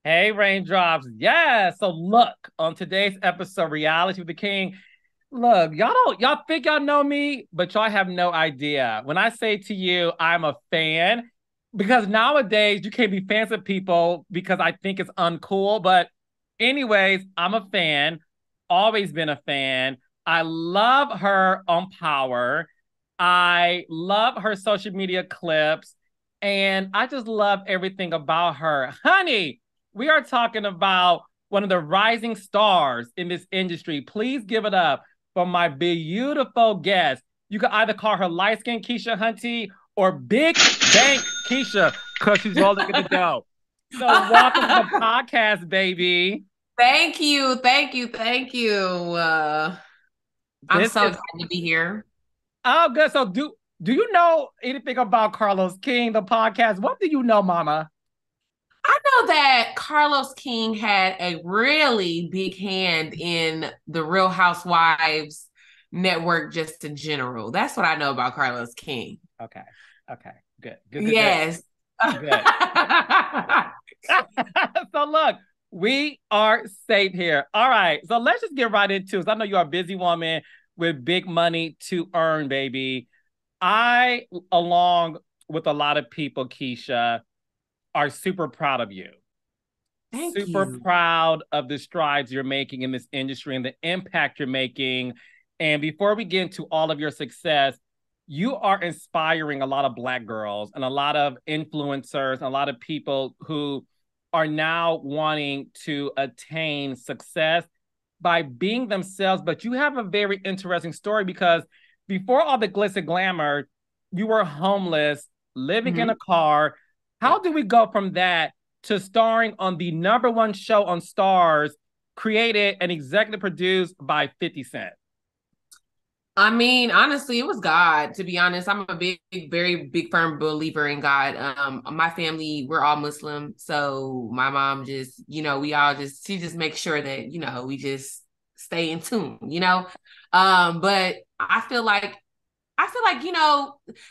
Hey, Raindrops. Yeah. So look, on today's episode, Reality with the King. Look, y'all think y'all know me, but y'all have no idea. When I say to you, I'm a fan, because nowadays you can't be fans of people because I think it's uncool. But anyways, I'm a fan, always been a fan. I love her on Power. I love her social media clips, and I just love everything about her. Honey, we are talking about one of the rising stars in this industry. Please give it up for my beautiful guest. You can either call her LightSkin Keisha Hunty or Big Bank Keisha because she's rolling in the dough. So welcome to the podcast, baby. Thank you. Thank you. Thank you. I'm This so is excited to be here. good. So do you know anything about Carlos King, the podcast? What do you know, Mama? I know that Carlos King had a really big hand in the Real Housewives network just in general. That's what I know about Carlos King. Okay. Okay. Good. Good. Good. Good. Yes. Good. So look, we are safe here. All right. So let's just get right into it. I know you're a busy woman with big money to earn, baby. I, along with a lot of people, Keisha, are super proud of you. Thank Super you. proud of the strides you're making in this industry and the impact you're making. And before we get into all of your success, you are inspiring a lot of Black girls and a lot of influencers and a lot of people who are now wanting to attain success by being themselves. But you have a very interesting story because before all the glitz and glamour, you were homeless, living in a Mhm. car. How Yep. do we go from that to starring on the number one show on Stars, created and executive produced by 50 Cent? I mean, honestly, it was God, to be honest. I'm a very big firm believer in God. My family, we're all Muslim. So my mom just, we all just she just makes sure that, we just stay in tune. But I feel like,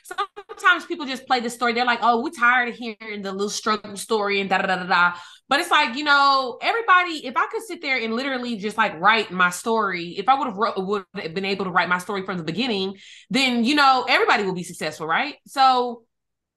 sometimes people just play the story. They're like, oh, we're tired of hearing the little struggle story and da da da da da. But it's like, everybody, if I could sit there and literally just like write my story, if I would have been able to write my story from the beginning, then, everybody will be successful, right? So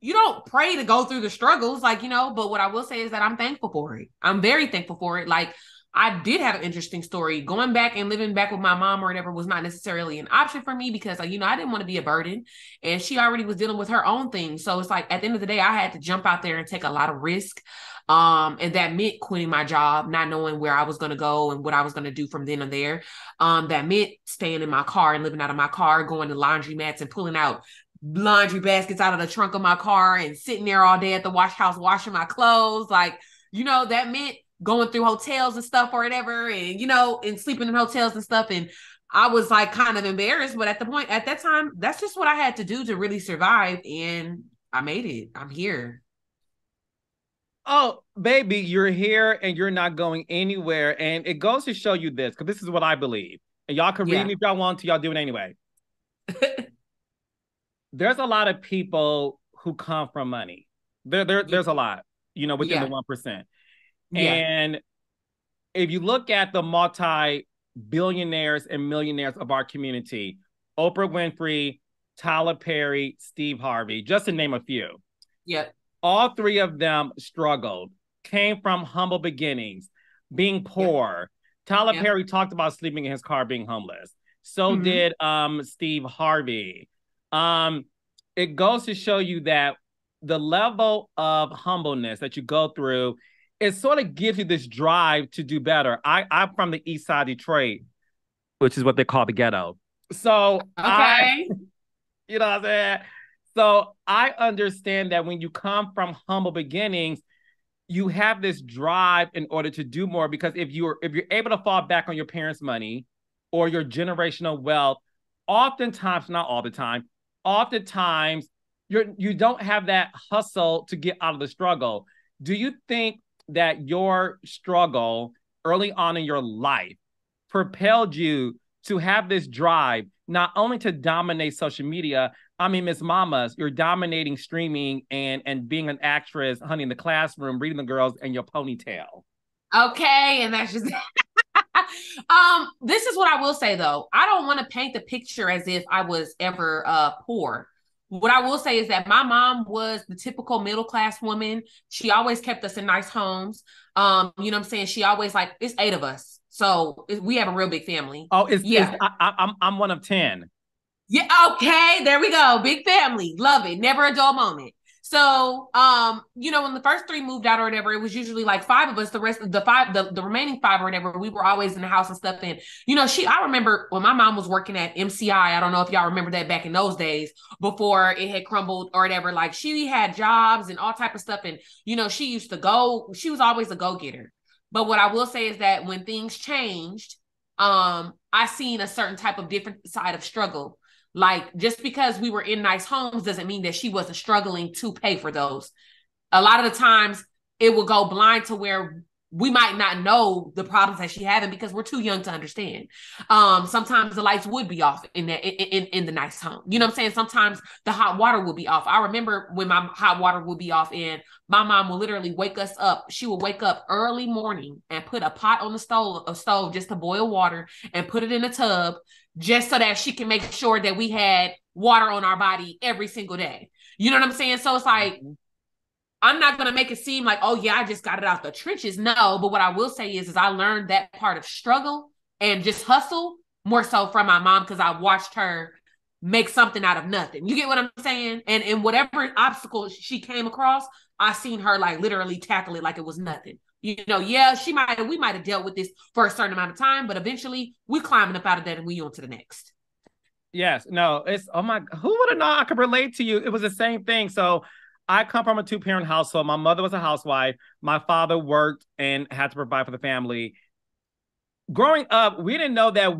you don't pray to go through the struggles, like, but what I will say is that I'm thankful for it. I'm very thankful for it. Like, I did have an interesting story. Going back and living back with my mom or whatever was not necessarily an option for me because, like, I didn't want to be a burden. And she already was dealing with her own thing. So it's like at the end of the day, I had to jump out there and take a lot of risk. And that meant quitting my job, not knowing where I was going to go and what I was going to do from then and there. That meant staying in my car and living out of my car, going to laundromats and pulling out laundry baskets out of the trunk of my car and sitting there all day at the wash house washing my clothes. Like, that meant going through hotels and stuff or whatever, and and sleeping in hotels and stuff. And I was like kind of embarrassed, but at that time, that's just what I had to do to really survive. And I made it. I'm here. Oh, baby, you're here and you're not going anywhere. And it goes to show you this, because this is what I believe. And y'all can read Yeah. me if y'all want to, y'all do it anyway. There's a lot of people who come from money. There's a lot, within the Yeah. 1%. Yeah. And if you look at the multi-billionaires and millionaires of our community, Oprah Winfrey, Tyler Perry, Steve Harvey, just to name a few, Yeah. all three of them struggled, came from humble beginnings, being Yeah. poor. Tyler Yeah. Perry talked about sleeping in his car, being homeless. So Mm-hmm. did Steve Harvey. Um, it goes to show you that the level of humbleness that you go through, it sort of gives you this drive to do better. I'm from the east side of Detroit, which is what they call the ghetto. So Okay. you know what I'm saying? So I understand that when you come from humble beginnings, you have this drive in order to do more, because if you're able to fall back on your parents' money or your generational wealth, oftentimes, not all the time, oftentimes you don't have that hustle to get out of the struggle. Do you think that your struggle early on in your life propelled you to have this drive, not only to dominate social media, I mean, Miss Mamas, you're dominating streaming and being an actress, honey, in the classroom, reading the girls in your ponytail. Okay, and that's just this is what I will say though. I don't want to paint the picture as if I was ever poor. What I will say is that my mom was the typical middle class woman. She always kept us in nice homes. You know what I'm saying? She always like, it's 8 of us. So we have a real big family. Oh, yeah. I'm one of 10. Yeah, okay, there we go. Big family. Love it. Never a dull moment. So, you know, when the first 3 moved out or whatever, it was usually like 5 of us. The rest of the 5, the remaining 5 or whatever, we were always in the house and stuff. And, you know, I remember when my mom was working at MCI, I don't know if y'all remember that back in those days before it had crumbled or whatever. Like she had jobs and all type of stuff. And, you know, she was always a go-getter. But what I will say is that when things changed, I seen a certain type of different side of struggle. Like just because we were in nice homes doesn't mean that she wasn't struggling to pay for those. A lot of the times it will go blind to where we might not know the problems that she having because we're too young to understand. Sometimes the lights would be off in the nice home. You know what I'm saying? Sometimes the hot water will be off. I remember when my hot water would be off and my mom will literally wake us up. She would wake up early morning and put a pot on the stove just to boil water and put it in a tub just so that she can make sure that we had water on our body every single day. You know what I'm saying? So it's like, I'm not going to make it seem like, oh yeah, I just got it out the trenches. No, but what I will say is I learned that part of struggle and just hustle more so from my mom because I watched her make something out of nothing. You get what I'm saying? And whatever obstacle she came across, I seen her like literally tackle it like it was nothing. You know, yeah, we might have dealt with this for a certain amount of time, but eventually we climbing up out of that and we on to the next. Yes, no, it's, oh my, who would have known I could relate to you? It was the same thing. So I come from a 2-parent household. My mother was a housewife. My father worked and had to provide for the family. Growing up, we didn't know that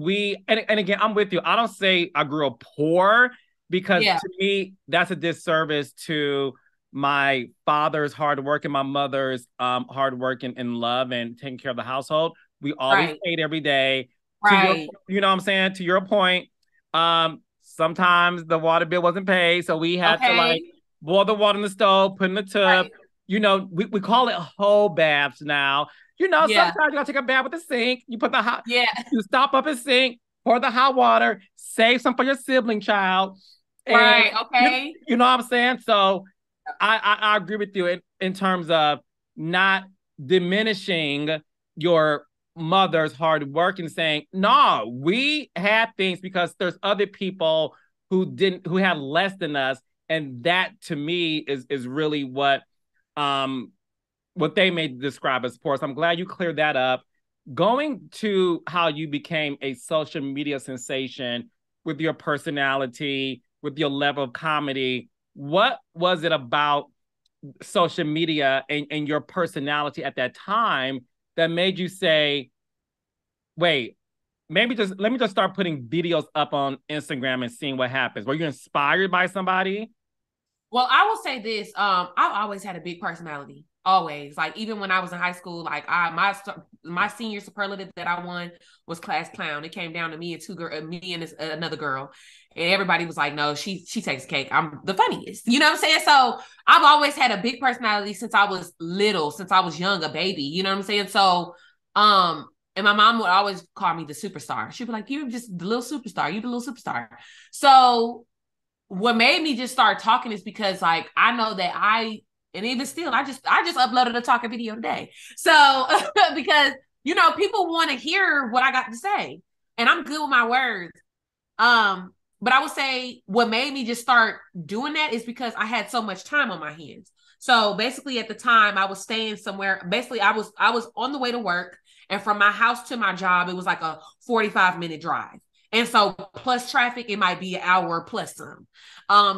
and again, I'm with you. I don't say I grew up poor because to me, that's a disservice to my father's hard work and my mother's hard work and love and taking care of the household. We always paid every day. Right. You know what I'm saying? To your point, sometimes the water bill wasn't paid. So we had to like boil the water in the stove, put in the tub. Right. You know, we call it whole baths now. You know, sometimes you gotta take a bath with the sink. You put the hot, you stop up and sink, pour the hot water, save some for your sibling child. Right. Okay. You know what I'm saying? So I agree with you in terms of not diminishing your mother's hard work and saying, no, we had things because there's other people who had less than us. And that to me is really what they may describe as poor. So I'm glad you cleared that up. Going to how you became a social media sensation with your personality, with your level of comedy, what was it about social media and your personality at that time that made you say, wait, let me just start putting videos up on Instagram and seeing what happens? Were you inspired by somebody? Well, I will say this. I've always had a big personality. Always. Like even when I was in high school, like my senior superlative that I won was class clown. It came down to me and another girl. And everybody was like, no, she takes cake. I'm the funniest. You know what I'm saying? So I've always had a big personality since I was little, since I was young, a baby. You know what I'm saying? So and my mom would always call me the superstar. She'd be like, you're just the little superstar. You're the little superstar. So what made me just start talking is because like I know that and even still, I just uploaded a talking video today. So because you know people want to hear what I got to say, and I'm good with my words. But I would say what made me just start doing that is because I had so much time on my hands. So basically, at the time, I was staying somewhere. Basically, I was on the way to work, and from my house to my job, it was like a 45-minute drive. And so plus traffic, it might be an hour plus some.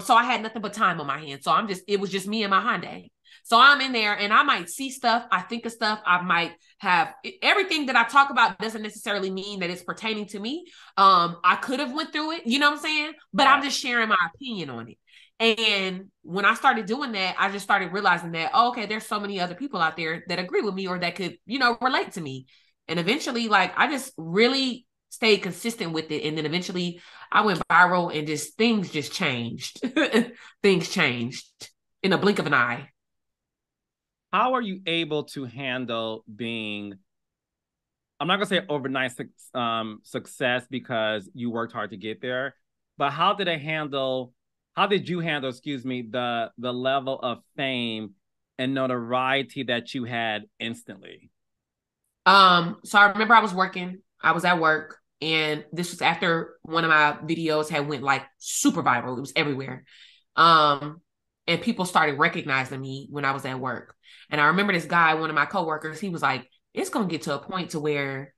So I had nothing but time on my hands. So it was just me and my Hyundai. So I'm in there and I might see stuff. I think of stuff. I might have everything that I talk about doesn't necessarily mean that it's pertaining to me. I could have went through it, you know what I'm saying? But I'm just sharing my opinion on it. And when I started doing that, I just started realizing that, oh, okay, there's so many other people out there that agree with me or that could, you know, relate to me. And eventually, like, I just really stayed consistent with it. And then eventually I went viral and just things just changed. Things changed in a blink of an eye. How are you able to handle being, I'm not gonna say overnight success because you worked hard to get there, but how did you handle, excuse me, the level of fame and notoriety that you had instantly? So I remember I was at work, and this was after one of my videos had went like super viral. It was everywhere. And people started recognizing me when I was at work. And I remember this guy, one of my coworkers, he was like, it's going to get to a point to where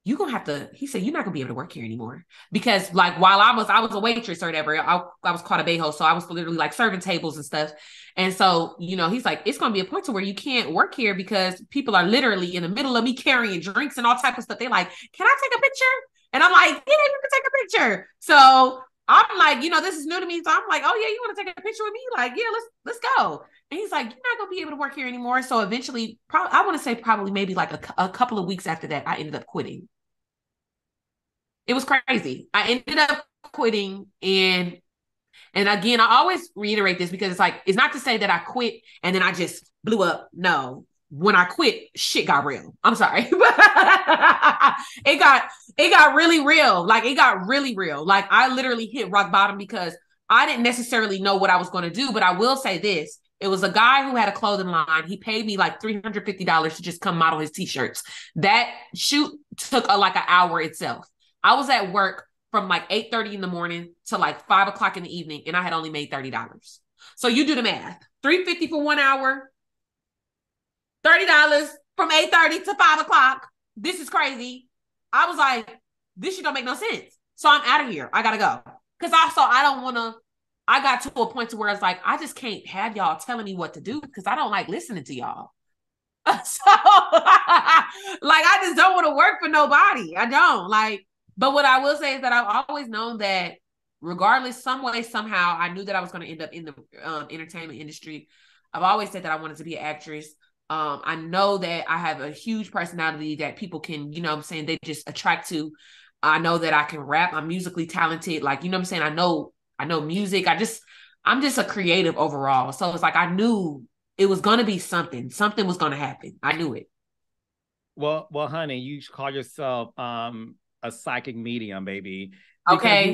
you're going to have to, he said, you're not going to be able to work here anymore. Because like, while I was a waitress or whatever, I was called a bay host. So I was literally like serving tables and stuff. And so, you know, he's like, it's going to be a point to where you can't work here because people are literally in the middle of me carrying drinks and all type of stuff. They're like, can I take a picture? And I'm like, yeah, you can take a picture. So I'm like, you know, this is new to me. So I'm like, oh yeah, you want to take a picture with me? Like, yeah, let's go. And he's like, you're not going to be able to work here anymore. So eventually, I want to say probably maybe like a couple of weeks after that, I ended up quitting. It was crazy. I ended up quitting, and again, I always reiterate this because it's like, it's not to say that I quit and then I just blew up. No, when I quit, shit got real. I'm sorry. it got really real. Like, it got really real. Like, I literally hit rock bottom because I didn't necessarily know what I was going to do. But I will say this. It was a guy who had a clothing line. He paid me like $350 to just come model his t-shirts. That shoot took like an hour itself. I was at work from like 8:30 in the morning to like 5 o'clock in the evening, and I had only made $30. So you do the math. $350 for 1 hour, $30 from 8:30 to 5 o'clock. This is crazy. I was like, this shit don't make no sense. So I'm out of here. I gotta go. Because I got to a point to where it's like, I just can't have y'all telling me what to do because I don't like listening to y'all. So like, I just don't want to work for nobody. I don't like. But what I will say is that I've always known that regardless, some way, somehow, I knew that I was going to end up in the entertainment industry. I've always said that I wanted to be an actress. I know that I have a huge personality that people can, you know what I'm saying, they just attract to. I know that I can rap. I'm musically talented. Like, you know what I'm saying? I know music. I'm just a creative overall. So it's like, I knew it was going to be something. Something was going to happen. I knew it. Well, honey, you call yourself a psychic medium, baby. Because okay.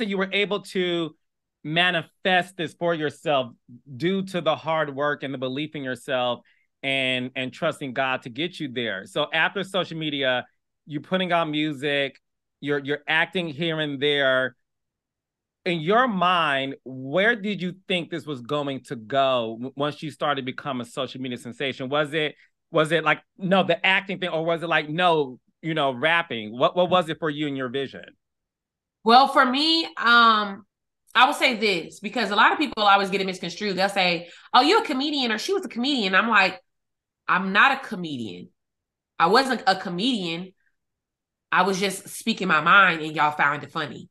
you were able to manifest this for yourself due to the hard work and the belief in yourself and trusting God to get you there. So after social media, you're putting out music, you're acting here and there. In your mind, where did you think this was going to go once you started to become a social media sensation? Was it like, no, the acting thing, or was it like, no, you know, rapping? What was it for you in your vision? Well, for me, I will say this, because a lot of people always get it misconstrued. They'll say, oh, you're a comedian, or she was a comedian. I'm like, I'm not a comedian. I wasn't a comedian. I was just speaking my mind, and y'all found it funny.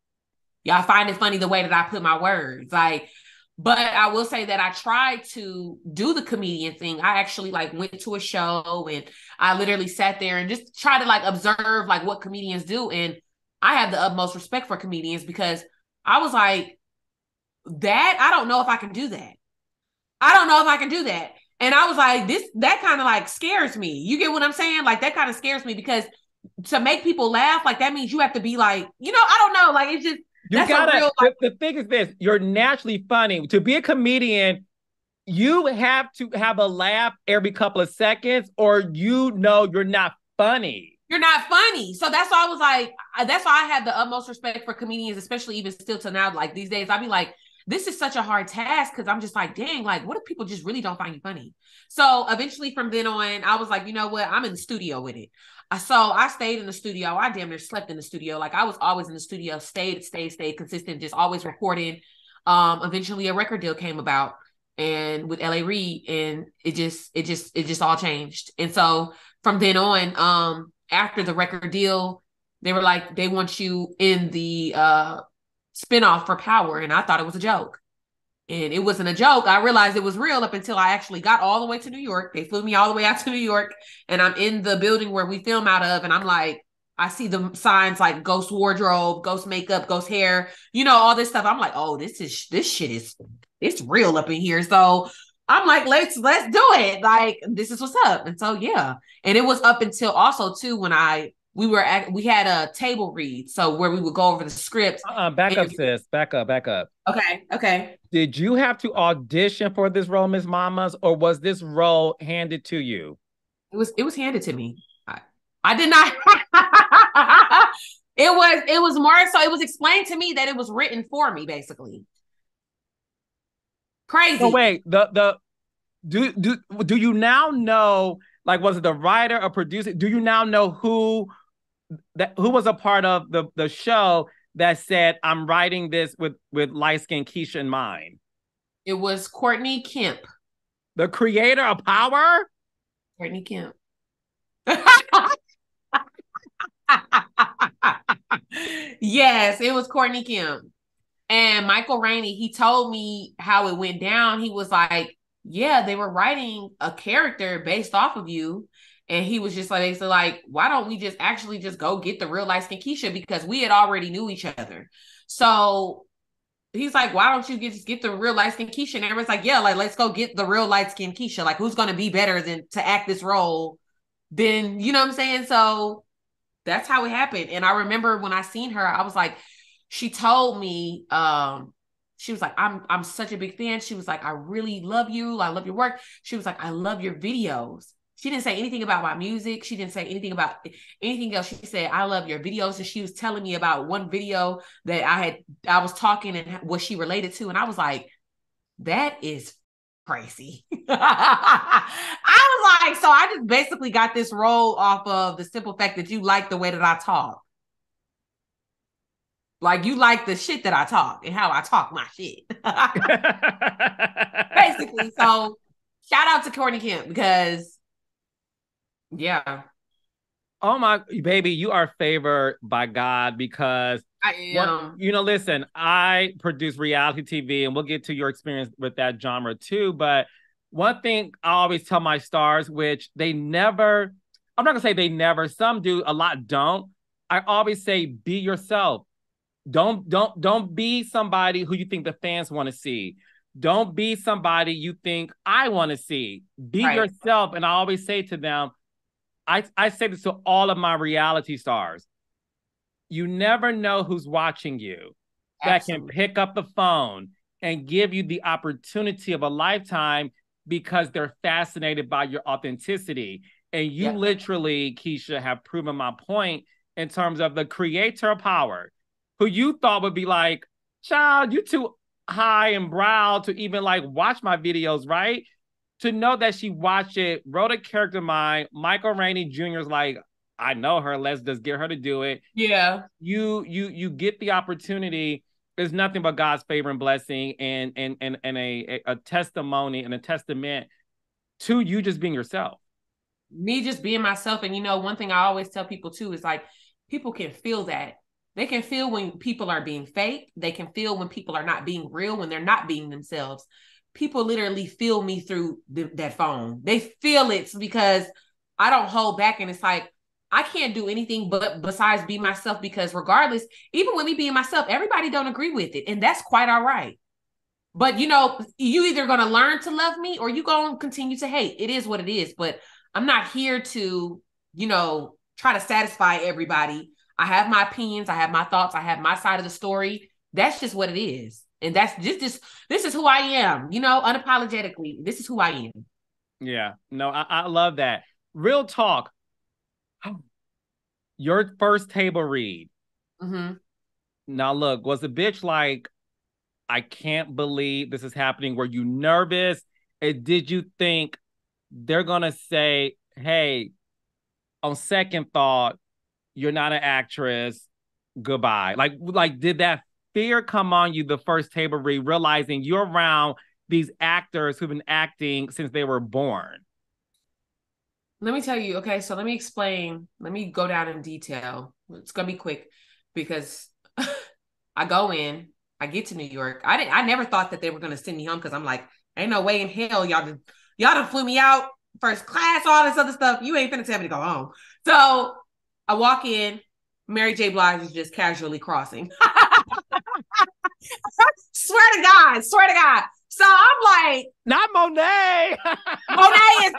Y'all find it funny the way that I put my words. Like, but I will say that I tried to do the comedian thing. I actually like went to a show, and I literally sat there and just tried to like observe like what comedians do. And I have the utmost respect for comedians because I was like, that, I don't know if I can do that. I don't know if I can do that. And I was like, that kind of like scares me. You get what I'm saying? Like, that kind of scares me because to make people laugh, like, that means you have to be like, you know, I don't know. Like, it's just, you gotta, real, like, the thing is this, you're naturally funny. To be a comedian, you have to have a laugh every couple of seconds, or you know you're not funny. You're not funny. So that's why I was like, that's why I have the utmost respect for comedians, especially even still to now. Like, these days, I'll be like, this is such a hard task because I'm just like, dang, like, what if people just really don't find you funny? So eventually from then on, I was like, you know what? I'm in the studio with it. So I stayed in the studio. I damn near slept in the studio. Like, I was always in the studio, stayed consistent, just always recording. Eventually a record deal came about, and with LA and it just all changed. And so from then on, after the record deal, they were like, they want you in the spinoff for Power. And I thought it was a joke. And it wasn't a joke. I realized it was real up until I actually got all the way to New York. They flew me all the way out to New York, and I'm in the building where we film out of. And I'm like, I see the signs like ghost wardrobe, ghost makeup, ghost hair, all this stuff. I'm like, oh, this shit is it's real up in here. So I'm like, let's do it. Like, this is what's up. And so yeah. And it was up until also too when we had a table read. So where we would go over the scripts. Back up, sis. Back up. Okay. Did you have to audition for this role, Miss Mamas, or was this role handed to you? It was handed to me. I did not. It was more so. It was explained to me that it was written for me, basically. Crazy. So wait, do you now know? Like, was it the writer or producer? Do you now know who was a part of the show that said, "I'm writing this with LightSkin Keisha in mind"? It was Courtney Kemp, the creator of Power. Courtney Kemp. Yes, it was Courtney Kemp. And Michael Rainey, he told me how it went down. He was like, yeah, they were writing a character based off of you. And he was just like, basically like, why don't we just actually just go get the real LightSkin Keisha? Because we had already knew each other. So he's like, why don't you just get the real LightSkin Keisha? And everyone's like, yeah, like, let's go get the real LightSkin Keisha. Like, who's going to be better than to act this role than, you know what I'm saying? So that's how it happened. And I remember when I seen her, I was like, she told me, she was like, I'm such a big fan. She was like, I really love you. I love your work. She was like, I love your videos. She didn't say anything about my music. She didn't say anything about anything else. She said, I love your videos. And she was telling me about one video that I was talking and what she related to. And I was like, that is crazy. I was like, so I just basically got this role off of the simple fact that you like the way that I talk. Like, you like the shit that I talk and how I talk my shit. Basically. So shout out to Courtney Kemp because, yeah. Oh my baby, you are favored by God because I am. Listen, I produce reality TV and we'll get to your experience with that genre too. But one thing I always tell my stars, which I'm not gonna say they never, some do, a lot don't. I always say, be yourself. Don't be somebody who you think the fans want to see. Don't be somebody you think I want to see. Be yourself. And I always say to them, I say this to all of my reality stars. You never know who's watching you. That can pick up the phone and give you the opportunity of a lifetime because they're fascinated by your authenticity. And you literally, Keisha, have proven my point in terms of the creator of Power, who you thought would be like, child, you too high and brow to even like watch my videos, right? To know that she watched it, wrote a character of mine, Michael Rainey Jr. is like, I know her, let's just get her to do it. Yeah. You get the opportunity. There's nothing but God's favor and blessing and a testimony and a testament to you just being yourself. Me just being myself. And one thing I always tell people too is like, people can feel that. They can feel when people are being fake. They can feel when people are not being real, when they're not being themselves. People literally feel me through that phone. They feel it because I don't hold back. And it's like, I can't do anything but besides be myself, because regardless, even with me being myself, everybody don't agree with it. And that's quite all right. But you either going to learn to love me or you going to continue to hate. It is what it is. But I'm not here to, try to satisfy everybody. I have my opinions. I have my thoughts. I have my side of the story. That's just what it is. And that's just this is who I am, unapologetically. This is who I am. Yeah. No, I love that. Real talk. Your first table read. Mm-hmm. Now, look, was the bitch like, I can't believe this is happening? Were you nervous? And did you think they're going to say, hey, on second thought, you're not an actress, goodbye? Like, did that fear come on you the first table read, realizing you're around these actors who've been acting since they were born? Let me tell you, okay, so let me explain. Let me go down in detail. It's going to be quick because I go in, I get to New York. I never thought that they were going to send me home because I'm like, ain't no way in hell y'all done flew me out first class, all this other stuff. You ain't finna tell me to go home. So I walk in, Mary J. Blige is just casually crossing. Swear to God. So I'm like, not Monet. Monet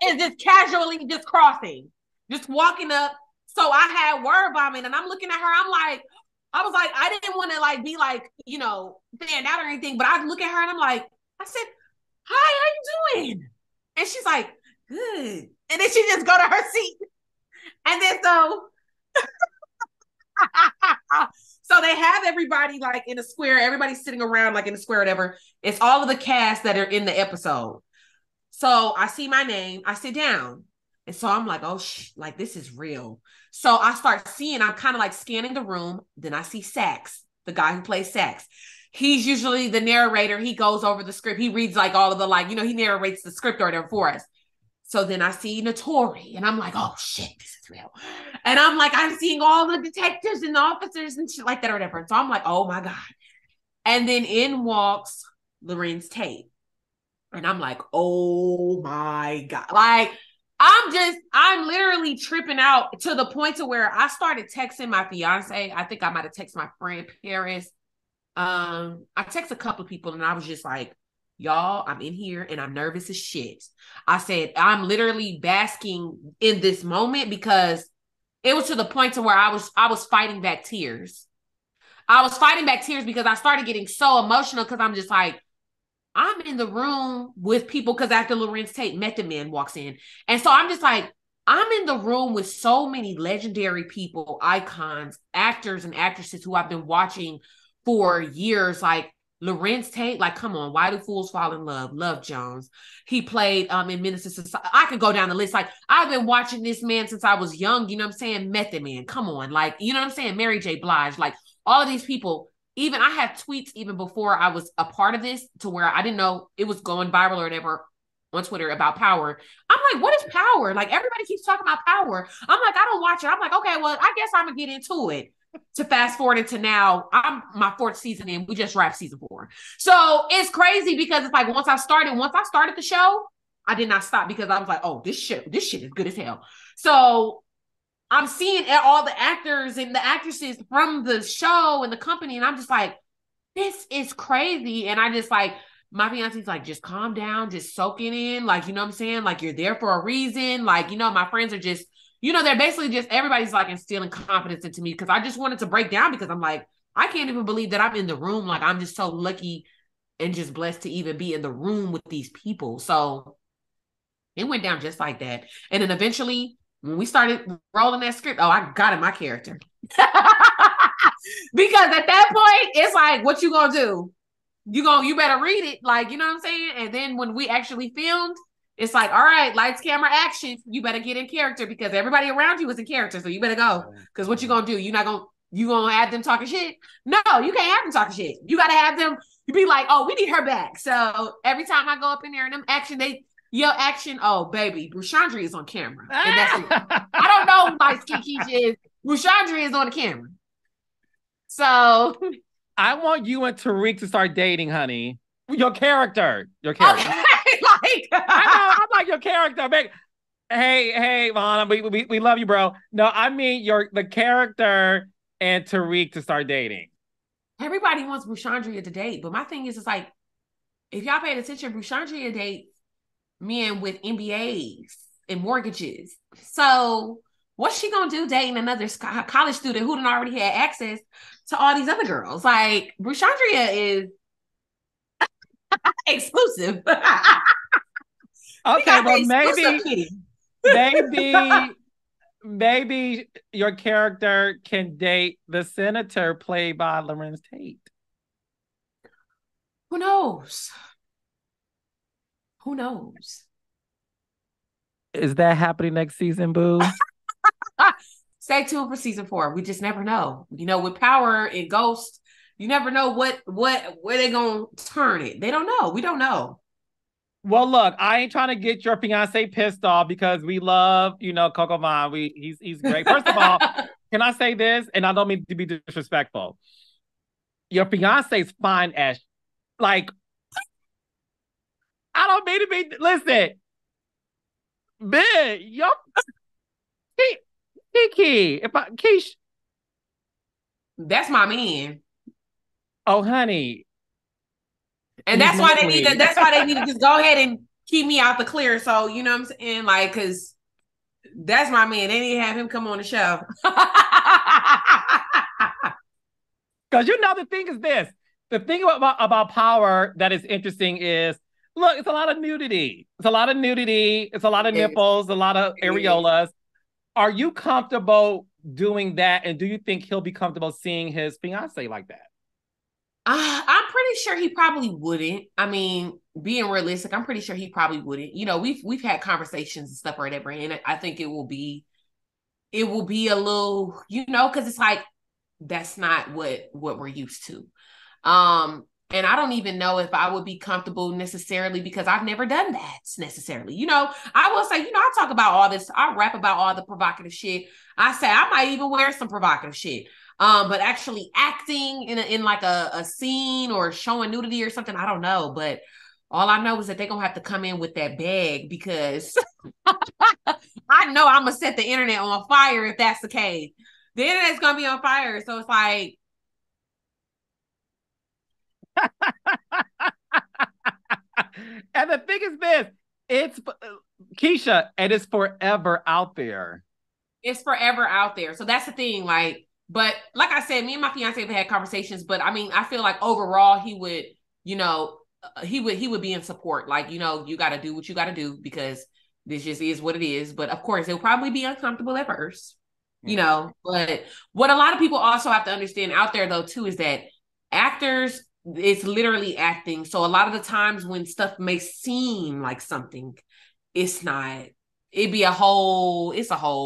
is just casually just crossing, just walking up. So I had word bombing, and I'm looking at her. I was like, I didn't want to like be like, stand out or anything, but I look at her and I said, hi, how you doing? And she's like, good. And then she just go to her seat. And then so they have everybody like in a square. Everybody's sitting around like in a square, whatever. It's all of the cast that are in the episode. So I see my name. I sit down. And so I'm like, oh, like this is real. So I start seeing, I'm kind of like scanning the room. Then I see Sax, the guy who plays Sax. He's usually the narrator. He goes over the script. He reads like all of the he narrates the script or whatever for us. So then I see Notori, and I'm like, oh shit, this is real. And I'm like, I'm seeing all the detectives and the officers and shit like that or whatever. So I'm like, oh my God. And then in walks Lorenz Tate. And I'm like, oh my God. Like, I'm literally tripping out to the point to where I started texting my fiance. I think I might have texted my friend Paris. I texted a couple of people, and I was just like, y'all, I'm in here and I'm nervous as shit. I said, I'm literally basking in this moment because it was to the point to where I was fighting back tears. I was fighting back tears because I started getting so emotional because I'm just like, I'm in the room with people because after Lorenz Tate, Method Man walks in. And so I'm just like, I'm in the room with so many legendary people, icons, actors and actresses who I've been watching for years. Like Lorenz Tate, like, come on, Why Do Fools Fall in Love? Love Jones. He played in Menace to Society. I could go down the list. Like, I've been watching this man since I was young. You know what I'm saying? Method Man, come on. Like, you know what I'm saying? Mary J. Blige, like all of these people. Even I had tweets even before I was a part of this to where I didn't know it was going viral or whatever on Twitter about Power. I'm like, what is Power? Like everybody keeps talking about Power. I'm like, I don't watch it. I'm like, okay, well, I guess I'm gonna get into it. To fast forward into now, I'm my 4th season in. We just wrapped season 4. So it's crazy because it's like once I started the show, I did not stop because I was like, oh, this shit is good as hell. So I'm seeing all the actors and the actresses from the show and the company, and I'm just like, this is crazy. And I just like, my fiance's like, just calm down, just soak it in. Like, you know what I'm saying? Like, you're there for a reason. Like, my friends are just, they're basically just, everybody's like instilling confidence into me because I just wanted to break down because I'm like, I can't even believe that I'm in the room. Like, I'm just so lucky and just blessed to even be in the room with these people. So it went down just like that. And then eventually, when we started rolling that script, I got in my character. Because at that point, it's like, what you gonna do? You better read it. Like, you know what I'm saying? And then when we actually filmed, it's like, all right, lights, camera, action. You better get in character because everybody around you is in character. So you better go. Because what you gonna do? You gonna have them talking shit? No, you can't have them talking shit. You gotta have them, you be like, oh, we need her back. So every time I go up in there and them action, action, oh baby, Brushandri is on camera. And that's it. I don't know who LightSkin Keisha is. Brushandri is on the camera. So I want you and Tariq to start dating, honey. Your character. Okay, like I know, I'm like your character. Hey, Lana, we love you, bro. No, I mean the character and Tariq to start dating. Everybody wants Brushandria to date, but my thing is, it's like, if y'all paid attention, Brushandria dates men with MBAs and mortgages. So what's she gonna do dating another college student who done already had access to all these other girls? Like, Brushandria is exclusive. Okay, well, maybe your character can date the senator played by Lorenz Tate. Who knows? Who knows? Is that happening next season, boo? Stay tuned for season 4. We just never know. With Power and Ghost, you never know where they gonna turn it. They don't know. We don't know. Well, look, I ain't trying to get your fiance pissed off because we love, Coco Vaughn. He's great. First of all, can I say this? And I don't mean to be disrespectful. Your fiance's fine as, like, I don't mean to be. Listen, man, Kiki, Keish, That's my man. Oh, honey, And he's that's why they need to, manly. that's why they need to just go ahead and keep me out the clear. So, you know what I'm saying? Like, cause that's my man. They need to have him come on the show. Because the thing is this. The thing about Power that is interesting is, look, it's a lot of nudity. It's a lot of nudity. It's a lot of Yes. nipples, a lot of Yes. areolas. Are you comfortable doing that? And do you think he'll be comfortable seeing his fiance like that? I'm pretty sure he probably wouldn't. I mean, being realistic, I'm pretty sure he probably wouldn't. You know, we've had conversations and stuff or whatever, and I think it will be a little, you know, because it's like that's not what we're used to. And I don't even know if I would be comfortable necessarily because I've never done that necessarily. You know, I will say, you know, I talk about all this, I rap about all the provocative shit. I say I might even wear some provocative shit. But actually acting in like a scene or showing nudity or something, I don't know. But all I know is that they're gonna have to come in with that bag because I know I'm gonna set the internet on fire if that's the case. The internet's gonna be on fire. So it's like, And the thing is this, it's Keisha, and it's forever out there. it's forever out there. So that's the thing. Like, but like I said, me and my fiance have had conversations, but I mean, I feel like overall he would, you know, he would be in support. Like, you know, you got to do what you got to do because this just is what it is. But of course, it'll probably be uncomfortable at first, you Mm. know. But what a lot of people also have to understand out there, though, too, is that actors, it's literally acting. So a lot of the times when stuff may seem like something, it's not. It's a whole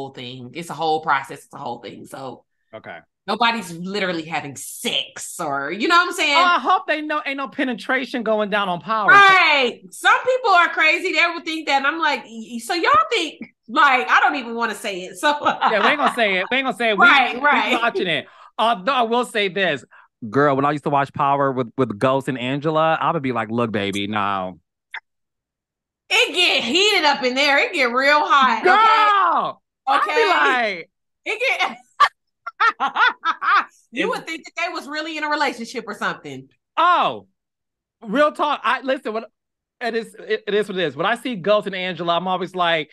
thing. It's a whole process. It's a whole thing. So Okay. nobody's literally having sex or, you know what I'm Oh, saying? I hope they know ain't no penetration going down on Power. Right. Some people are crazy. They would think that. And I'm like, so y'all think, like, I don't even want to say it. So, Yeah, we ain't gonna say it. We ain't gonna say it. right, We right. watching it. Although I will say this, girl, when I used to watch Power with Ghost and Angela, I would be like, look, baby, no. It get heated up in there. It get real hot. Okay. Girl, I'd be Okay. like, It get. You if would think that they was really in a relationship or something. oh, real talk. I listen, what it is what it is. When I see Ghost and Angela, I'm always like,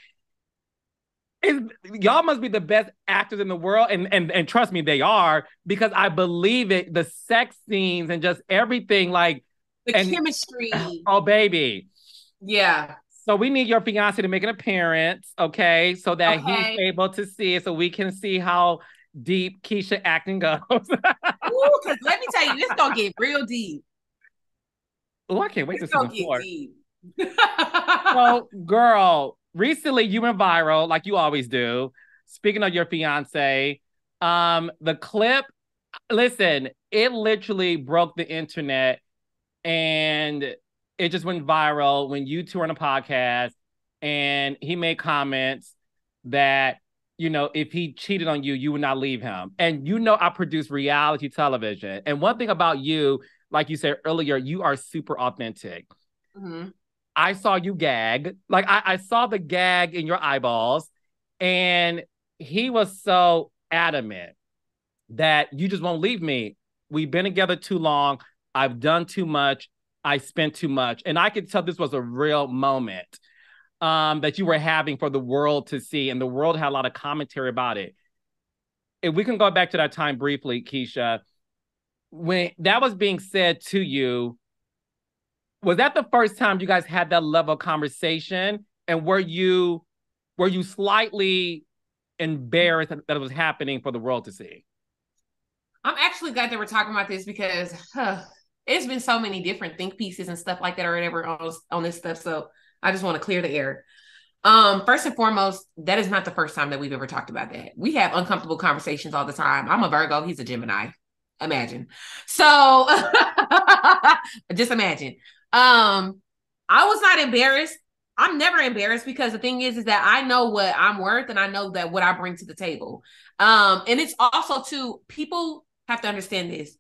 y'all must be the best actors in the world, and trust me, they are because I believe it. The sex scenes and just everything, like, The and chemistry. oh baby. Yeah. So we need your fiance to make an appearance, okay, so that he's Okay. able to see it, so we can see how deep Keisha acting goes. Ooh, because let me tell you, this gonna get real deep. Oh, I can't wait to It's gonna season get 4. deep. So, girl, recently you went viral like you always do. Speaking of your fiance, the clip, listen, it literally broke the internet and it just went viral when you two were on a podcast and he made comments that, if he cheated on you, you would not leave him. And I produce reality television. And one thing about you, like you said earlier, you are super authentic. Mhm. I saw you gag. Like I saw the gag in your eyeballs. And he was so adamant that you just won't leave me. We've been together too long. I've done too much. I spent too much. And I could tell this was a real moment that you were having for the world to see. And the world had a lot of commentary about it. If we can go back to that time briefly, Keisha, when that was being said to you, was that the first time you guys had that level of conversation? And were you slightly embarrassed that it was happening for the world to see? I'm actually glad that we're talking about this because it's been so many different think pieces and stuff like that or whatever on this stuff. So I just want to clear the air. First and foremost, that is not the first time that we've ever talked about that. We have uncomfortable conversations all the time. I'm a Virgo, he's a Gemini. Imagine. So just imagine. I was not embarrassed. I'm never embarrassed because the thing is that I know what I'm worth and I know that what I bring to the table. And it's also too, people have to understand this.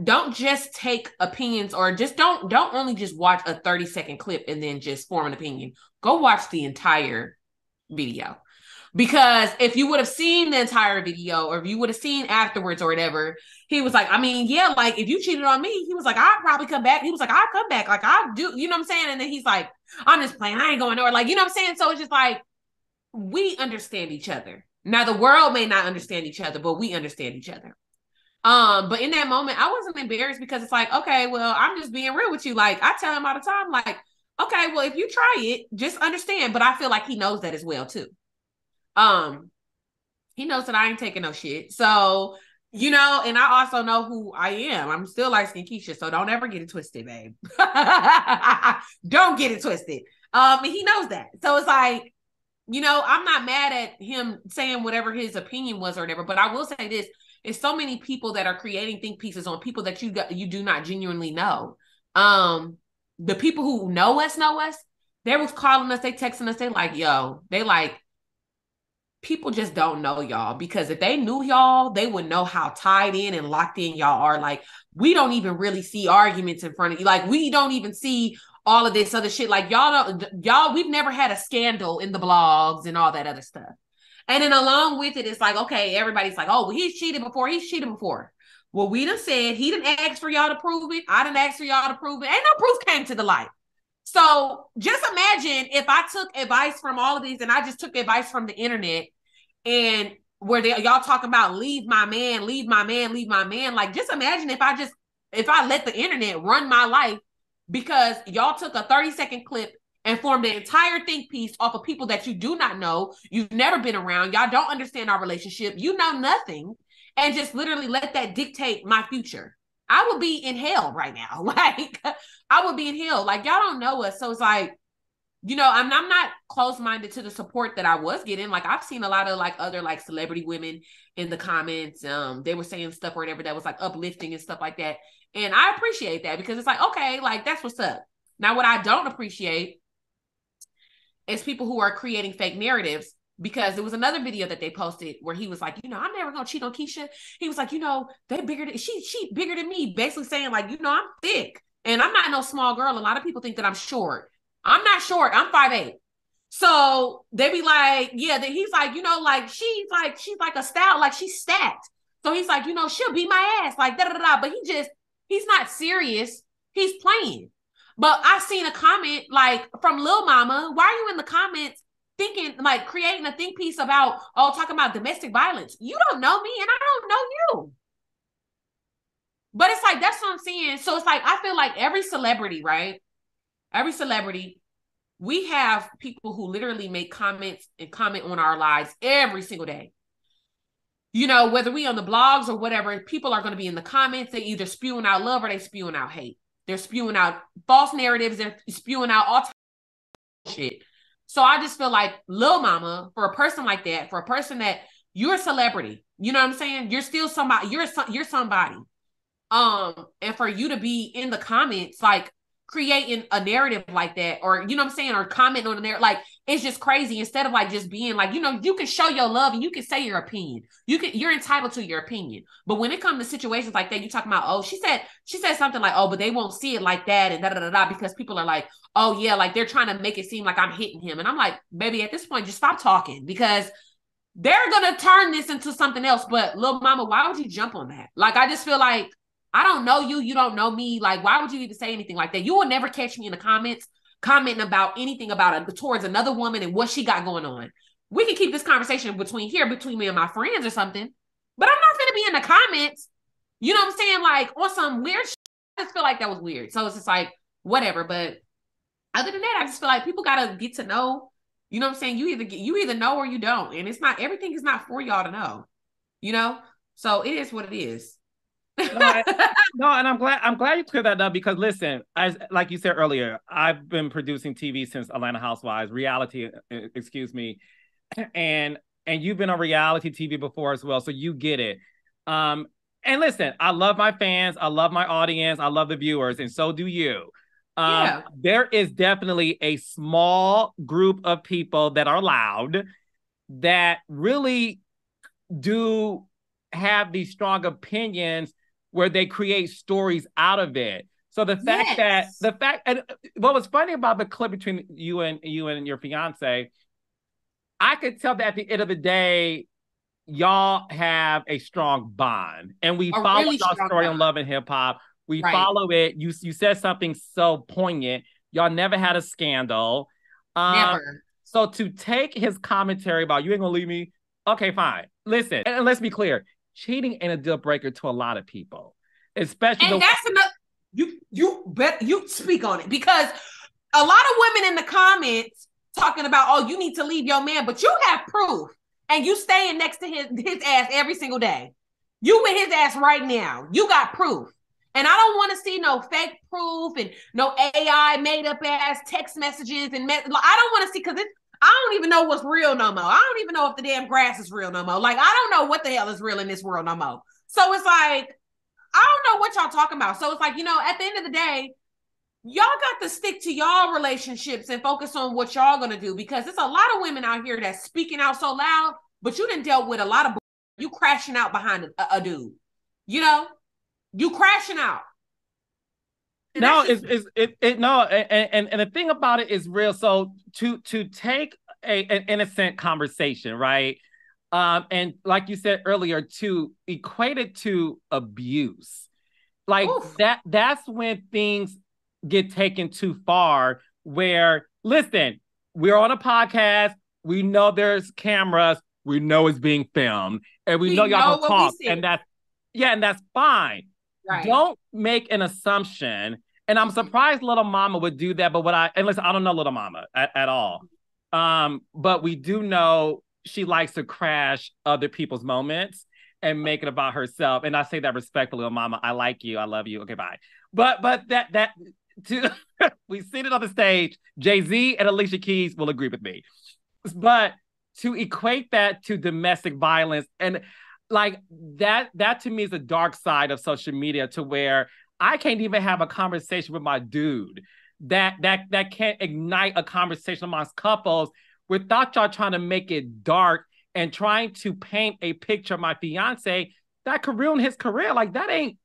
Don't just take opinions or just don't only just watch a 30-second clip and then just form an opinion. Go watch the entire video. Because if you would have seen the entire video, or if you would have seen afterwards or whatever, he was like, I mean, yeah, like if you cheated on me, he was like, I'd probably come back. He was like, I'll come back. Like I do, you know what I'm saying? And then he's like, I'm just playing. I ain't going nowhere. Like, you know what I'm saying? So it's just like, we understand each other. Now the world may not understand each other, but we understand each other. But in that moment, I wasn't embarrassed because it's like, okay, well, I'm just being real with you. Like I tell him all the time, like, okay, well, if you try it, just understand. But I feel like he knows that as well too. He knows that I ain't taking no shit. So, you know, and I also know who I am. I'm still LightSkin Keisha, so don't ever get it twisted, babe. Don't get it twisted. And he knows that. So it's like, you know, I'm not mad at him saying whatever his opinion was or whatever, but I will say this. It's so many people that are creating think pieces on people that you do not genuinely know. The people who know us, they was calling us, they texting us, they like, yo, they like, people just don't know y'all, because if they knew y'all, they would know how tied in and locked in y'all are. Like, we don't even really see arguments in front of you. Like, we don't even see all of this other shit. Like, we've never had a scandal in the blogs and all that other stuff. And then along with it, it's like, okay, everybody's like, oh, well, he's cheated before. Well, we done said, he didn't ask for y'all to prove it. I didn't ask for y'all to prove it. Ain't no proof came to the light. So just imagine if I took advice from all of these, and I just took advice from the internet, and where y'all talking about leave my man. Like, just imagine if I let the internet run my life, because y'all took a 30-second clip and formed an entire think piece off of people that you do not know, you've never been around, y'all don't understand our relationship, you know nothing, and just literally let that dictate my future. I would be in hell right now. Like, I would be in hell. Like, y'all don't know us. So it's like, you know, I'm not close-minded to the support that I was getting. Like, I've seen a lot of like other like celebrity women in the comments. They were saying stuff or whatever that was like uplifting and stuff like that. And I appreciate that, because it's like, okay, like that's what's up. Now, what I don't appreciate is people who are creating fake narratives, because there was another video that they posted where he was like, you know, I'm never gonna cheat on Keisha. He was like, you know, she bigger than me, basically saying like, you know, I'm thick and I'm not no small girl. A lot of people think that I'm short. I'm not short. I'm 5'8". So they be like, yeah, that he's like, you know, like she's like a stout, like she's stacked. So he's like, you know, she'll beat my ass, like da da da. But he's not serious. He's playing. But I seen a comment like from Lil Mama. Why are you in the comments thinking, like creating a think piece about, talking about domestic violence? You don't know me and I don't know you. But it's like, that's what I'm saying. So it's like, I feel like every celebrity, right? Every celebrity, we have people who literally make comments and comment on our lives every single day. You know, whether we on the blogs or whatever, people are going to be in the comments. They either spewing out love or they spewing out hate. They're spewing out false narratives. They're spewing out all types of shit. So I just feel like Lil Mama, for a person like that, for a person that you're a celebrity, you know what I'm saying? You're still somebody. You're somebody. And for you to be in the comments, like creating a narrative like that, or you know what I'm saying, or comment on there, like it's just crazy. Instead of like just being like, you know, you can show your love and you can say your opinion. You're entitled to your opinion. But when it comes to situations like that, you talking about, oh, she said something like, oh, but they won't see it like that and da da da da, because people are like, oh yeah, like they're trying to make it seem like I'm hitting him. And I'm like, baby, at this point, just stop talking, because they're gonna turn this into something else. But Lil Mama, why would you jump on that? Like, I just feel like, I don't know you. You don't know me. Like, why would you even say anything like that? You will never catch me in the comments commenting about anything about it towards another woman and what she got going on. We can keep this conversation between me and my friends or something, but I'm not going to be in the comments. You know what I'm saying? Like on some weird shit. I just feel like that was weird. So it's just like, whatever. But other than that, I just feel like people got to get to know, you know what I'm saying? You either know or you don't. And it's not, everything is not for y'all to know, you know? So it is what it is. No, and I'm glad you cleared that up, because listen, as like you said earlier, I've been producing TV since Atlanta Housewives, reality, excuse me, and you've been on reality TV before as well, so you get it. And listen, I love my fans, I love my audience, I love the viewers, and so do you. Yeah. There is definitely a small group of people that are loud, that really do have these strong opinions, where they create stories out of it. So the fact and what was funny about the clip between you and your fiance, I could tell that at the end of the day, y'all have a strong bond. And we A follow really y'all strong story on bond. Love and Hip Hop. We Right. follow it. You said something so poignant. Y'all never had a scandal. Never. So to take his commentary about you ain't gonna leave me, okay, fine. Listen, and let's be clear, cheating ain't a deal breaker to a lot of people, especially And that's another. You speak on it, because a lot of women in the comments talking about, oh, you need to leave your man, but you have proof, and you staying next to his ass every single day. You with his ass right now. You got proof. And I don't want to see no fake proof and no AI made up ass text messages and I don't want to see, because I don't even know what's real no more. I don't even know if the damn grass is real no more. Like, I don't know what the hell is real in this world no more. So it's like, I don't know what y'all talking about. So it's like, at the end of the day, y'all got to stick to y'all relationships and focus on what y'all gonna do, because there's a lot of women out here that's speaking out so loud, but you done dealt with a lot of you crashing out behind a dude. You crashing out. And no, and the thing about it is real. So to take an innocent conversation, right? And like you said earlier, to equate it to abuse, like Oof. that's when things get taken too far. Where, listen, we're on a podcast, we know there's cameras, we know it's being filmed, and we know y'all gonna talk, and that's fine. Right. Don't make an assumption. And I'm surprised Lil Mama would do that. But listen, I don't know Lil Mama at all. But we do know she likes to crash other people's moments and make it about herself. And I say that respectfully, Lil Mama. I like you. I love you. Okay, bye. But that to we seen it on the stage. Jay-Z and Alicia Keys will agree with me. But to equate that to domestic violence, and like that to me is the dark side of social media, to where I can't even have a conversation with my dude that can't ignite a conversation amongst couples without y'all trying to make it dark and trying to paint a picture of my fiance that could ruin his career. Like,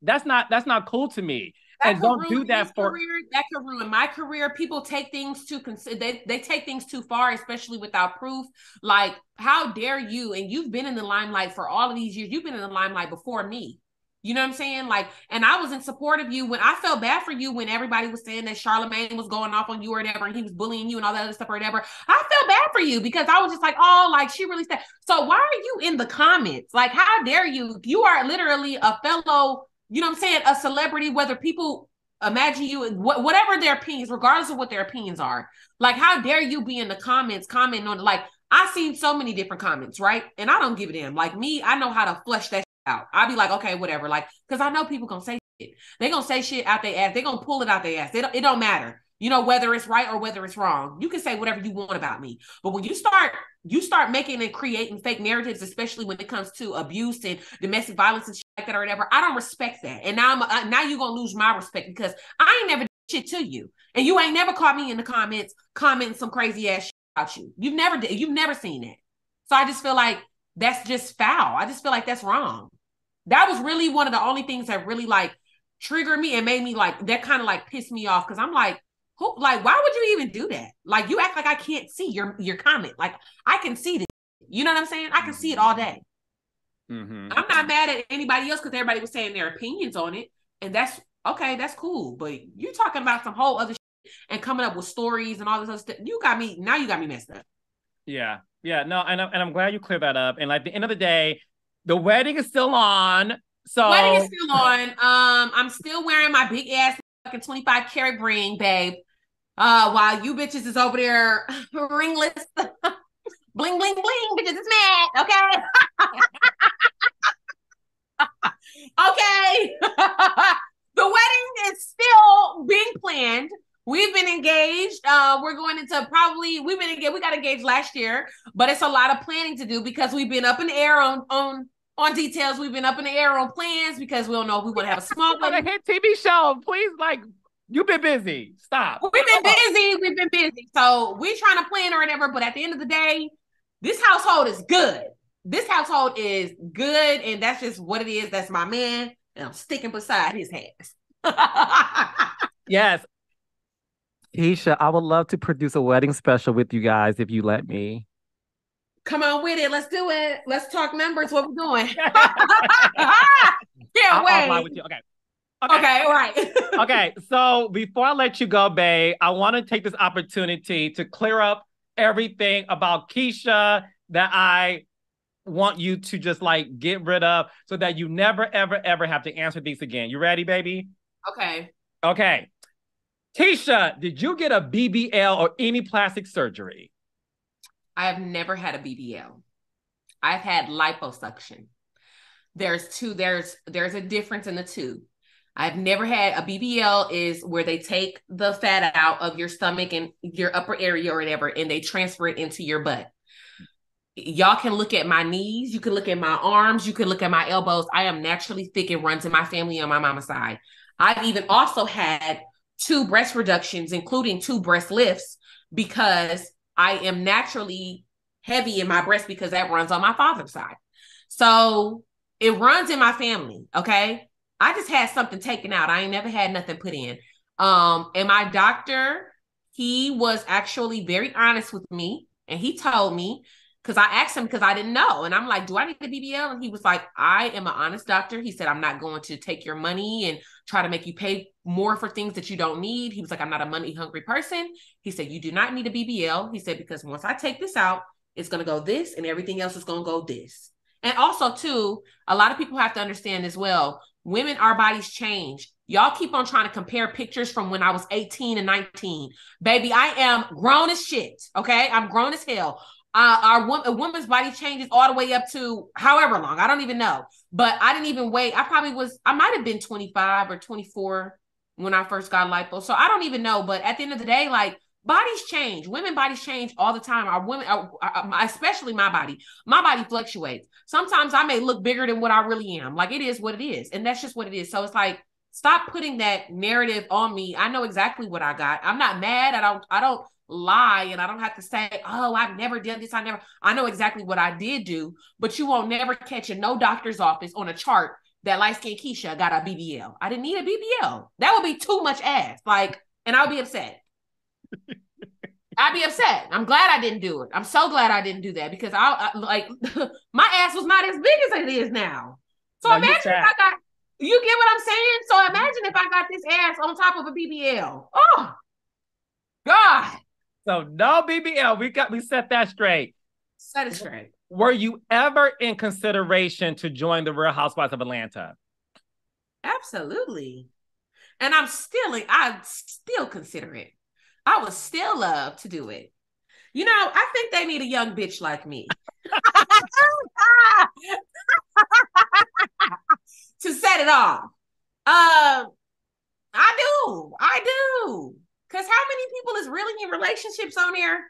that's not cool to me. And don't do that for career. That could ruin my career. People take things they take things too far, especially without proof. Like, how dare you? And you've been in the limelight for all of these years. You've been in the limelight before me. You know what I'm saying? Like, and I was in support of you when I felt bad for you when everybody was saying that Charlamagne was going off on you or whatever, and he was bullying you and all that other stuff or whatever. I felt bad for you because I was just like, oh, like, she really said. So why are you in the comments? Like, how dare you? You are literally a fellow, you know what I'm saying, a celebrity, whether people imagine you, whatever their opinions, regardless of what their opinions are. Like, how dare you be in the comments commenting on, like, I've seen so many different comments, right? And I don't give a damn. Like, me, I know how to flesh that out. I'll be like, okay, whatever. Like, because I know people gonna say shit. They gonna say shit out their ass. They gonna pull it out their ass. It don't matter. Whether it's right or whether it's wrong. You can say whatever you want about me. But when you start making and creating fake narratives, especially when it comes to abuse and domestic violence and shit like that or whatever, I don't respect that. And now you're gonna lose my respect, because I ain't never did shit to you. And you ain't never caught me in the comments commenting some crazy ass shit about you. You've never seen it. So I just feel like that's just foul. I just feel like that's wrong. That was really one of the only things that really like triggered me and made me like, that kind of like pissed me off, because I'm like, why would you even do that? Like, you act like I can't see your comment. Like, I can see this. You know what I'm saying? I can see it all day. Mm-hmm. I'm not mad at anybody else because everybody was saying their opinions on it. And that's okay, that's cool. But you talking about some whole other shit and coming up with stories and all this other stuff. You got me messed up. Yeah. No, and I'm glad you cleared that up. And like, at the end of the day, the wedding is still on. So wedding is still on. I'm still wearing my big ass fucking 25 karat ring, babe. While you bitches is over there ringless, bling bling bling, bitches is mad. Okay. Okay. The wedding is still being planned. We've been engaged. We're going into we've been engaged. We got engaged last year, but it's a lot of planning to do because we've been up in the air on details. We've been up in the air on plans because we don't know if we want to have a small wedding. A hit TV show, please. Like, you've been busy. Stop. We've been busy. So we're trying to plan or whatever. But at the end of the day, this household is good. This household is good, and that's just what it is. That's my man, and I'm sticking beside his ass. Yes. Keisha, I would love to produce a wedding special with you guys if you let me. Come on with it. Let's do it. Let's talk numbers. What we doing? Can't I'll lie wait. with you. Okay. Okay, all right. Okay, so before I let you go, babe, I want to take this opportunity to clear up everything about Keisha that I want you to just like get rid of so that you never, ever, ever have to answer these again. You ready, baby? Okay. Okay. Keisha, did you get a BBL or any plastic surgery? I have never had a BBL. I've had liposuction. There's a difference in the two. I've never had a BBL is where they take the fat out of your stomach and your upper area or whatever, and they transfer it into your butt. Y'all can look at my knees. You can look at my arms. You can look at my elbows. I am naturally thick and runs in my family on my mama's side. I've even also had 2 breast reductions, including 2 breast lifts, because I am naturally heavy in my breast because that runs on my father's side. So it runs in my family, okay? I just had something taken out. I ain't never had nothing put in. And my doctor, he was actually very honest with me, and he told me, because I asked him because I didn't know. And I'm like, do I need a BBL? And he was like, I am an honest doctor. He said, I'm not going to take your money and try to make you pay more for things that you don't need. He was like, I'm not a money hungry person. He said, you do not need a BBL. He said, because once I take this out, it's going to go this and everything else is going to go this. And also, too, a lot of people have to understand as well, women, our bodies change. Y'all keep on trying to compare pictures from when I was 18 and 19. Baby, I am grown as shit, okay? I'm grown as hell. A woman's body changes all the way up to however long. I don't even know. But I didn't even wait. I might have been 25 or 24 when I first got lipo. So I don't even know. But at the end of the day, like, bodies change. Women bodies change all the time. Our women, especially my body fluctuates. Sometimes I may look bigger than what I really am. Like, it is what it is. And that's just what it is. So it's like, stop putting that narrative on me. I know exactly what I got. I'm not mad. I don't lie, and I don't have to say, oh, I've never done this. I know exactly what I did do, but you won't never catch in no doctor's office on a chart that LightSkin Keisha got a BBL. I didn't need a BBL. That would be too much ass. Like, and I'll be upset. I'd be upset. I'm glad I didn't do it. I'm so glad I didn't do that because I like my ass was not as big as it is now. So no, imagine if I got, you get what I'm saying? So imagine if I got this ass on top of a BBL. Oh, God. So no BBL. We set that straight. Set it straight. Were you ever in consideration to join the Real Housewives of Atlanta? Absolutely. And I still consider it. I would still love to do it. You know, I think they need a young bitch like me. To set it off. I do. Because how many people is really in relationships on here?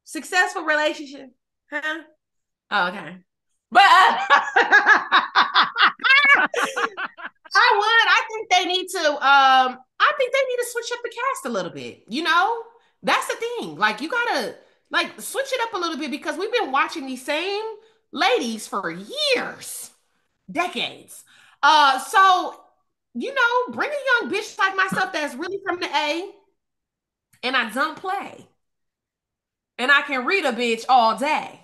Successful relationship? Huh? Oh, okay. But I think they need to switch up the cast a little bit. You know, that's the thing. Like, you gotta like switch it up a little bit because we've been watching these same ladies for years, decades. So, you know, bring a young bitch like myself that's really from the A, and I don't play. And I can read a bitch all day.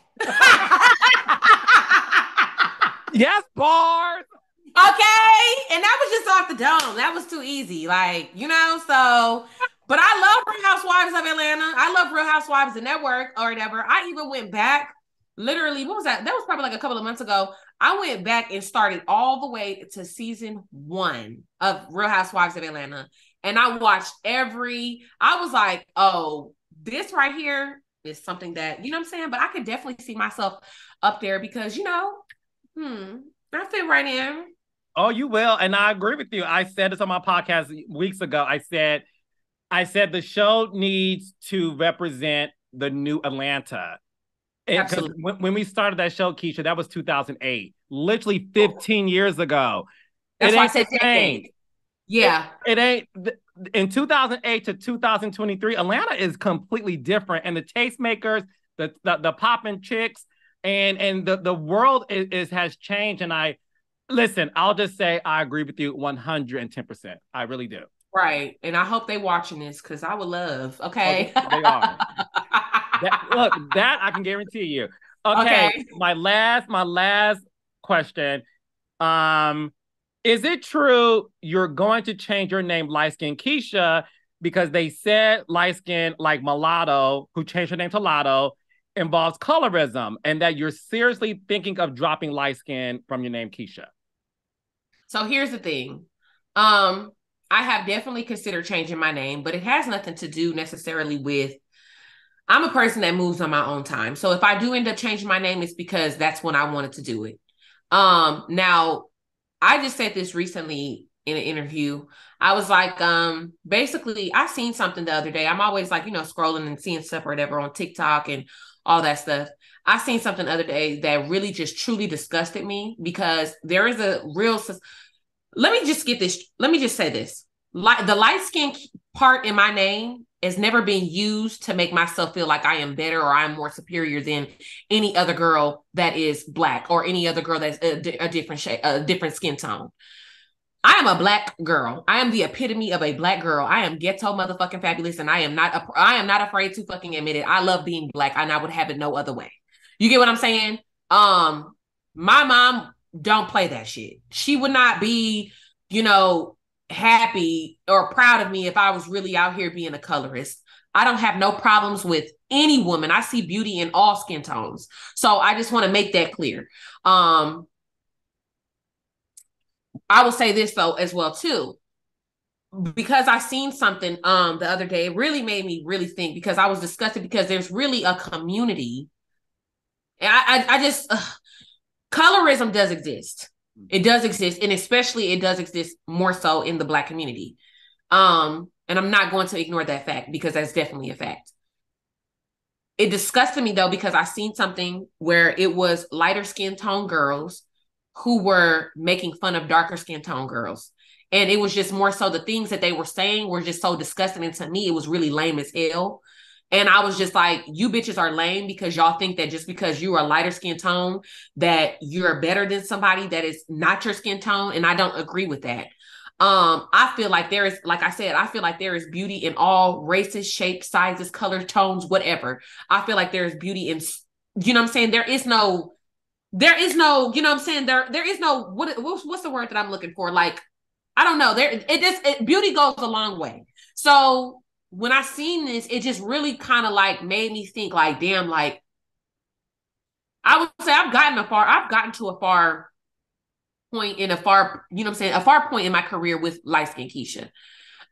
Yes, bars. Okay. And that was just off the dome. That was too easy. Like, you know, so, but I love Real Housewives of Atlanta. I love Real Housewives, the network or whatever. I even went back, literally, what was that? That was probably like a couple of months ago. I went back and started all the way to season 1 of Real Housewives of Atlanta. And I watched I was like, oh, this right here is something that, you know what I'm saying? But I could definitely see myself up there because, you know, I fit right in. Oh, you will. And I agree with you. I said this on my podcast weeks ago. I said the show needs to represent the new Atlanta. Absolutely. When we started that show, Keisha, that was 2008, literally 15 years ago. That's why I said decade. Yeah. It ain't in 2008 to 2023. Atlanta is completely different, and the tastemakers, the popping chicks, and the world has changed. And I'll just say I agree with you 110%. I really do. Right. And I hope they watching this because I would love. Okay. Oh, they are. That I can guarantee you. Okay, Okay. my last question. Um, is it true you're going to change your name LightSkin Keisha because they said light skin like mulatto, who changed her name to Lotto, involves colorism, and that you're seriously thinking of dropping light skin from your name Keisha? So here's the thing. Um, I have definitely considered changing my name, but it has nothing to do necessarily with I'm a person that moves on my own time. So if I do end up changing my name, it's because that's when I wanted to do it. Now I just said this recently in an interview. I was like, basically, I seen something the other day. I'm always like, scrolling and seeing stuff or whatever on TikTok and all that stuff. I seen something the other day that really just truly disgusted me because there is a real. Let me just get this. Let me just say this. Like the light skin part in my name has never been used to make myself feel like I am better or I'm more superior than any other girl that is black or any other girl that's a different shade, a different skin tone. I am a black girl. I am the epitome of a black girl. I am ghetto motherfucking fabulous, and I am not afraid to fucking admit it. I love being black, and I would have it no other way. You get what I'm saying? My mom don't play that shit. She would not be, you know, happy or proud of me if I was really out here being a colorist. I don't have no problems with any woman. I see beauty in all skin tones. So I just want to make that clear. I will say this though as well too, because I seen something the other day. It really made me really think because I was disgusted because there's really a community. And I just colorism does exist. It does exist, and especially it does exist more so in the black community. And I'm not going to ignore that fact because that's definitely a fact. It disgusted me though because I seen something where it was lighter skin tone girls who were making fun of darker skin tone girls. And it was just more so the things that they were saying were just so disgusting. And to me, it was really lame as hell. And I was just like, you bitches are lame because y'all think that just because you are a lighter skin tone, that you're better than somebody that is not your skin tone. And I don't agree with that. I feel like there is, like I said, I feel like there is beauty in all races, shapes, sizes, color tones, whatever. I feel like there is beauty in, you know what I'm saying? There is no, you know what I'm saying? There is no, what's the word that I'm looking for? Like, I don't know. Beauty goes a long way. So when I seen this, it just really kind of like made me think like, damn, like I would say I've gotten to a far point in a far, you know what I'm saying? A far point in my career with LightSkin Keisha.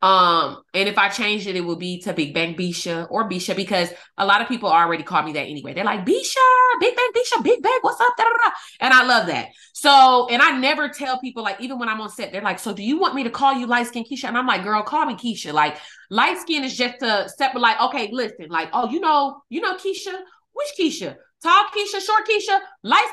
And if I changed it, it would be to Big Bang Bisha or Bisha because a lot of people already call me that anyway. They're like, Bisha, Big Bang Bisha, Big Bang, what's up? Da, da, da. And I love that. So, and I never tell people, like, even when I'm on set, they're like, so do you want me to call you Light Skin Keisha? And I'm like, girl, call me Keisha. Like, light skin is just a separate, like, okay, listen, like, oh, you know Keisha? Which Keisha? Tall Keisha, short Keisha, light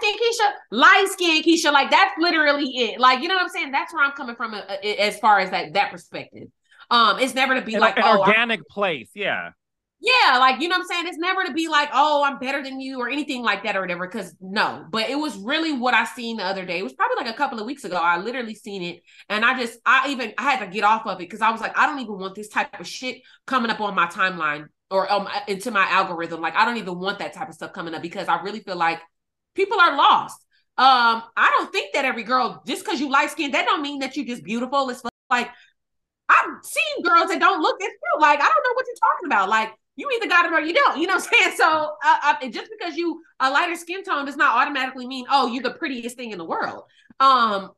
skin Keisha. Like, that's literally it. Like, you know what I'm saying? That's where I'm coming from as far as that perspective. It's never to be like, an oh, organic place. Yeah. yeah, like, you know what I'm saying? It's never to be like, oh, I'm better than you or anything like that or whatever. Cause no, but it was really what I seen the other day. It was probably like a couple of weeks ago. I literally seen it. And I had to get off of it because I was like, I don't even want this type of shit coming up on my timeline or into my algorithm. Like, I don't even want that type of stuff coming up because I really feel like people are lost. I don't think that every girl, just because you light skinned, that don't mean that you just beautiful. It's like, I've seen girls that don't look this cute. Like, I don't know what you're talking about. Like, you either got it or you don't. You know what I'm saying? So just because you a lighter skin tone does not automatically mean, oh, you're the prettiest thing in the world. I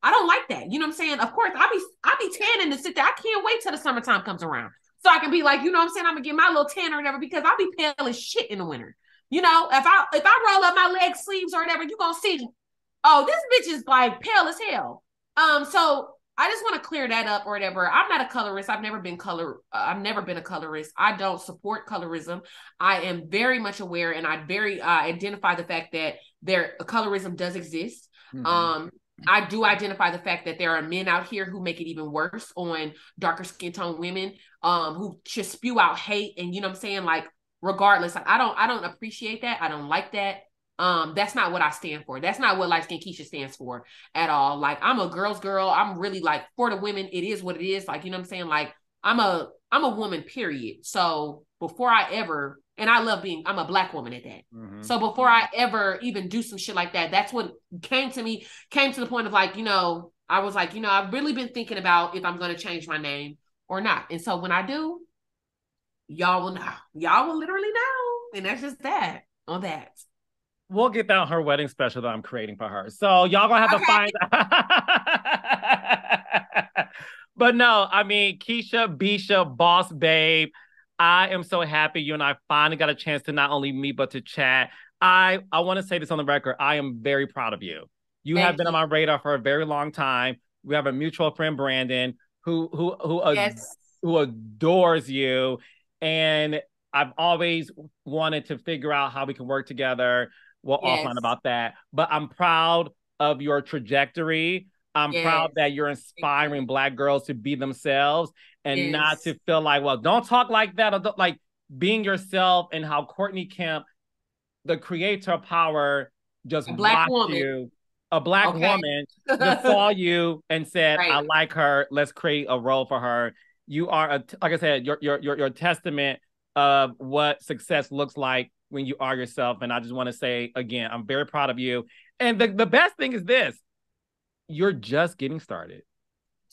don't like that. You know what I'm saying? Of course, I be tanning to sit there. I can't wait till the summertime comes around. So I can be like, you know what I'm saying? I'm gonna get my little tan or whatever because I'll be pale as shit in the winter. You know, if I roll up my leg sleeves or whatever, you're gonna see, oh, this bitch is like pale as hell. So I just want to clear that up or whatever. I'm not a colorist. I've never been a colorist. I don't support colorism. I am very much aware and I very identify the fact that colorism does exist. Mm-hmm. I do identify the fact that there are men out here who make it even worse on darker skin tone women, who just spew out hate. And you know what I'm saying? Like, regardless, like, I don't appreciate that. I don't like that. That's not what I stand for. That's not what LightSkin Keisha stands for at all. Like, I'm a girl's girl. I'm really like for the women. It is what it is. Like, you know what I'm saying? Like, I'm a woman, period. So before I ever And I'm a Black woman at that. Mm-hmm. So before I ever even do some shit like that, that's what came to the point of like, I was like, I've really been thinking about if I'm going to change my name or not. And so when I do, y'all will know. Y'all will literally know. And that's just that on that. We'll get down her wedding special that I'm creating for her. So y'all gonna have to find. But no, I mean, Keisha, Bisha, boss babe, I am so happy you and I finally got a chance to not only meet but to chat. I want to say this on the record. I am very proud of you. You have been on my radar for a very long time. We have a mutual friend, Brandon, Yes. who adores you, and I've always wanted to figure out how we can work together. We'll offline about that. But I'm proud of your trajectory. I'm proud that you're inspiring Black girls to be themselves and not to feel like, well, don't talk like that. Or like being yourself, and how Courtney Kemp, the creator of Power, just watched you. A Black woman just saw you and said, I like her. Let's create a role for her. You are, like I said, you're a testament of what success looks like when you are yourself. And I just want to say again, I'm very proud of you. And the best thing is this: you're just getting started.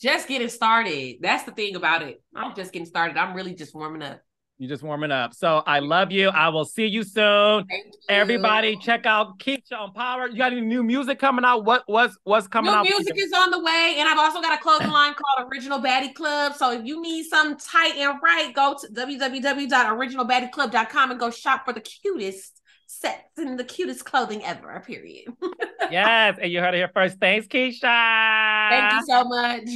Just getting started. That's the thing about it. I'm just getting started. I'm really just warming up. You're just warming up. So I love you. I will see you soon. Everybody, check out Keisha on Power. You got any new music coming out? What's coming out? New music is on the way, and I've also got a clothing line called Original Baddie Club. So if you need something tight and right, go to www.originalbaddieclub.com and go shop for the cutest sets and the cutest clothing ever. Period. Yes, and you heard it here first. Thanks, Keisha. Thank you so much.